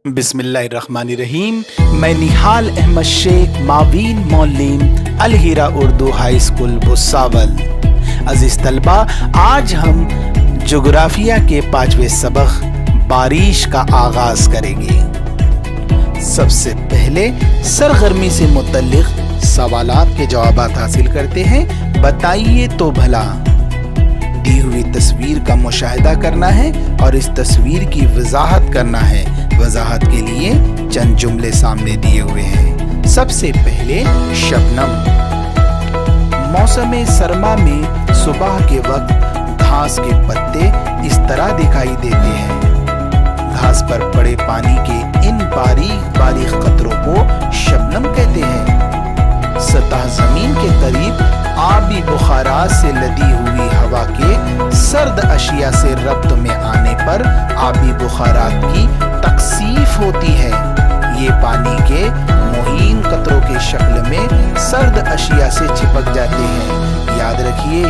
बिस्मिल्लाहिर्रहमानिर्रहीम। मैं निहाल अहमद शेख मावीन मौलिम अल हीरा Urdu high school Bhusawal. अजीज तलबा, आज हम जोग्राफिया के 5वें सबक बारिश का आगाज करेंगे। सबसे पहले सरगर्मी से मुतल्लिक सवालात के जवाबात हासिल करते हैं। बताइए तो भला, दी हुई तस्वीर का मुशाहिदा करना है और इस तस्वीर की वजाहत करना है। वजाहत के लिए चंद जुमले सामने दिए हुए हैं। सबसे पहले शबनम। मौसम सरमा में सुबह के वक्त घास के पत्ते इस तरह दिखाई देते हैं। घास पर पड़े पानी के इन बारीक बारीक कतरों को शबनम कहते हैं। सतह जमीन के करीब आबी बुखारात से लदी हुई हवा के सर्द अशिया से रब्त में आने पर आबी बुखारात की तकसीफ होती है। ये पानी के मुहीन कतरों के शक्ल में सर्द अशिया से चिपक जाते हैं। याद रखिए,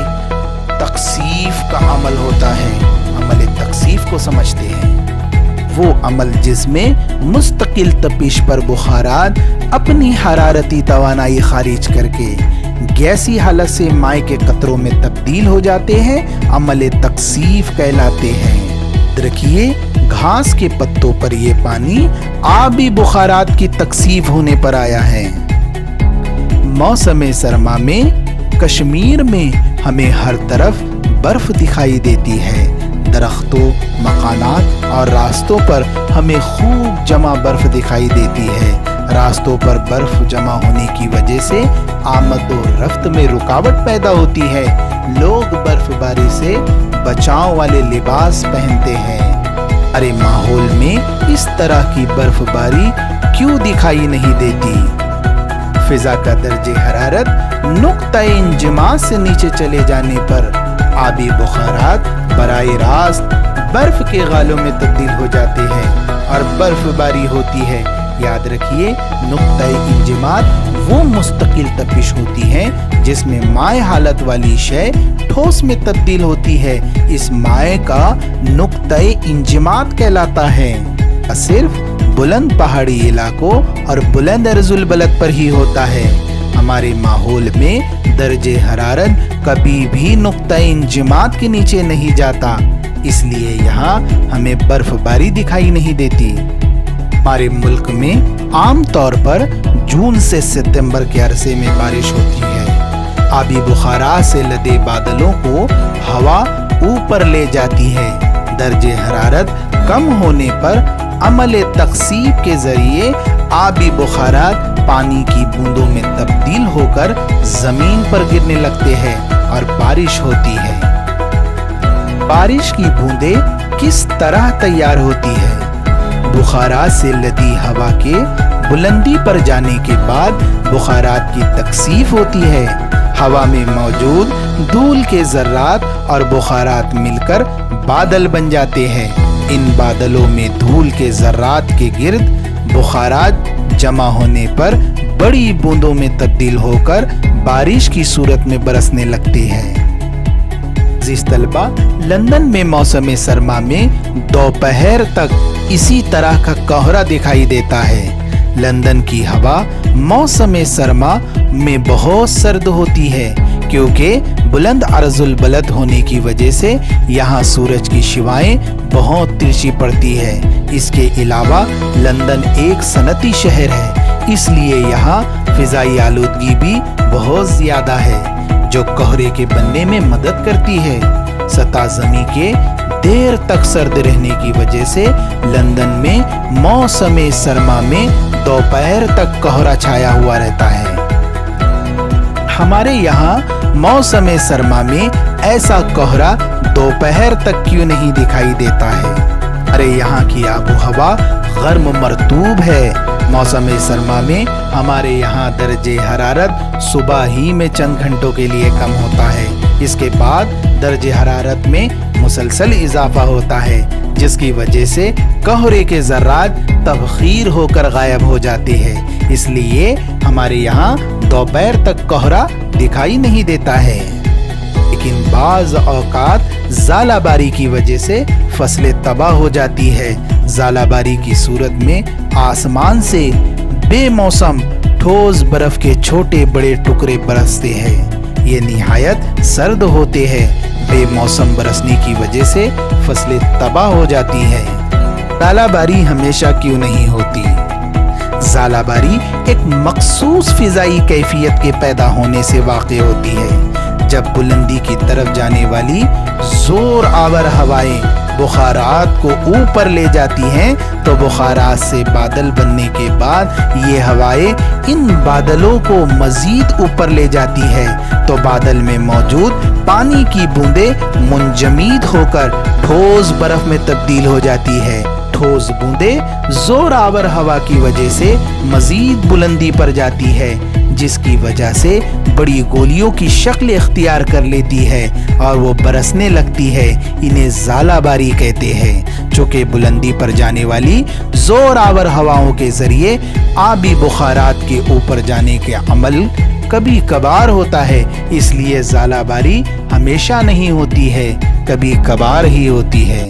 तकसीफ का अमल होता है। अमल तकसीफ को समझते हैं, वो अमल जिसमें मुस्तकिल तपिश पर बुखारात अपनी हरारती तवानाई खारिज करके गैसी हालत से माए के कतरों में तब्दील हो जाते हैं, अमल तकसीफ कहलाते हैं। देखिए, घास के पत्तों पर ये पानी आबी बुखारात की तकसीफ होने पर आया है। मौसम सरमा में कश्मीर में हमें हर तरफ बर्फ दिखाई देती है। दरख्तों, मकानात और रास्तों पर हमें खूब जमा बर्फ दिखाई देती है। रास्तों पर बर्फ जमा होने की वजह से आमद और रफ्त में रुकावट पैदा होती है। लोग बर्फबारी से बचाव वाले लिबास पहनते हैं। अरे, माहौल में इस तरह की बर्फबारी क्यों दिखाई नहीं देती? फिजा का दर्जे हरारत नुक्ता इंजमा से नीचे चले जाने पर आबी बुखारात बराए रास्त बर्फ के गालों में तब्दील हो जाते हैं और बर्फबारी होती है। याद रखिए, नुक्ता इंजमात वो मुस्तकिल तपिश होती है जिसमें माए हालत वाली शय ठोस में तब्दील होती है। इस माए का नुक्ता इंजमात कहलाता है। सिर्फ बुलंद पहाड़ी इलाकों और बुलंद अर्जुल बलद पर ही होता है। हमारे माहौल में दर्जे हरारत कभी भी नुक्ता इंजमात के नीचे नहीं जाता, इसलिए यहाँ हमें बर्फबारी दिखाई नहीं देती। हमारे मुल्क में आम तौर पर जून से सितंबर के अरसे में बारिश होती है। आबी बुखारात से लदे बादलों को हवा ऊपर ले जाती है। दर्जे हरारत कम होने पर अमल तकसीफ के जरिए आबी बुखारात पानी की बूंदों में तब्दील होकर जमीन पर गिरने लगते हैं और बारिश होती है। बारिश की बूंदें किस तरह तैयार होती है? बुखारात से लदी हवा के बुलंदी पर जाने के बाद बुखारात की तकसीफ होती है। हवा में मौजूद धूल के जर्रात और बुखारात मिलकर बादल बन जाते हैं। इन बादलों में धूल के जर्रात के गिर्द बुखारात जमा होने पर बड़ी बूंदों में तब्दील होकर बारिश की सूरत में बरसने लगती है। अजीज तलबा, लंदन में मौसम सरमा में दोपहर तक इसी तरह का कोहरा दिखाई देता है। लंदन की हवा मौसम सरमा में बहुत सर्द होती है क्योंकि बुलंद अर्जुल बलद होने की वजह से यहाँ सूरज की शिवाएं बहुत तिरछी पड़ती है। इसके अलावा लंदन एक सनती शहर है, इसलिए यहाँ फिजाई आलूदगी भी बहुत ज्यादा है जो कोहरे के बनने में मदद करती है। सतह ज़मीन के देर तक सर्द रहने की वजह से लंदन में मौसम सरमा में दोपहर तक कोहरा छाया हुआ रहता है। हमारे यहाँ मौसम सरमा में ऐसा कोहरा दोपहर तक क्यों नहीं दिखाई देता है? अरे, यहाँ की आबो हवा गर्म मरतूब है। मौसम सरमा में हमारे यहाँ दर्जे हरारत सुबह ही में चंद घंटों के लिए कम होता है। इसके बाद दर्जे हरारत में मुसलसल इजाफा होता है, जिसकी वजह से कोहरे के जर्रात तबखीर होकर गायब हो जाते हैं। इसलिए हमारे यहाँ दोपहर तक कोहरा दिखाई नहीं देता है। लेकिन बाज़ औकात ज़ालाबारी की वजह से फसलें तबाह हो जाती है। ज़ालाबारी की सूरत में आसमान से बे मौसम ठोस बर्फ के छोटे बड़े टुकड़े बरसते हैं। ये निहायत सर्द होते हैं। बेमौसम बरसने की वजह से फसलें तबाह हो जाती हैं। ज़ालाबारी हमेशा क्यों नहीं होती? ज़ालाबारी एक मखसूस फिज़ाई कैफियत के पैदा होने से वाक़ होती है। जब बुलंदी की तरफ जाने वाली ज़ोर आवर हवाएं बुखारात को ऊपर ले जाती हैं तो बुखारात से बादल बनने के बाद ये हवाएं इन बादलों को मज़ीद ऊपर ले जाती है तो बादल में मौजूद पानी की बूंदें मुंजमीद होकर ठोस बर्फ में तब्दील हो जाती है। ठोस बूंदें जोर आवर हवा की वजह से मज़ीद बुलंदी पर जाती है, जिसकी वजह से बड़ी गोलियों की शक्ल इख्तियार कर लेती है और वो बरसने लगती है। इन्हें ज़ालाबारी कहते हैं। चूँकि बुलंदी पर जाने वाली जोर आवर हवाओं के ज़रिए आबी बुखारात के ऊपर जाने के अमल कभी कभार होता है, इसलिए ज़ालाबारी हमेशा नहीं होती है, कभी कभार ही होती है।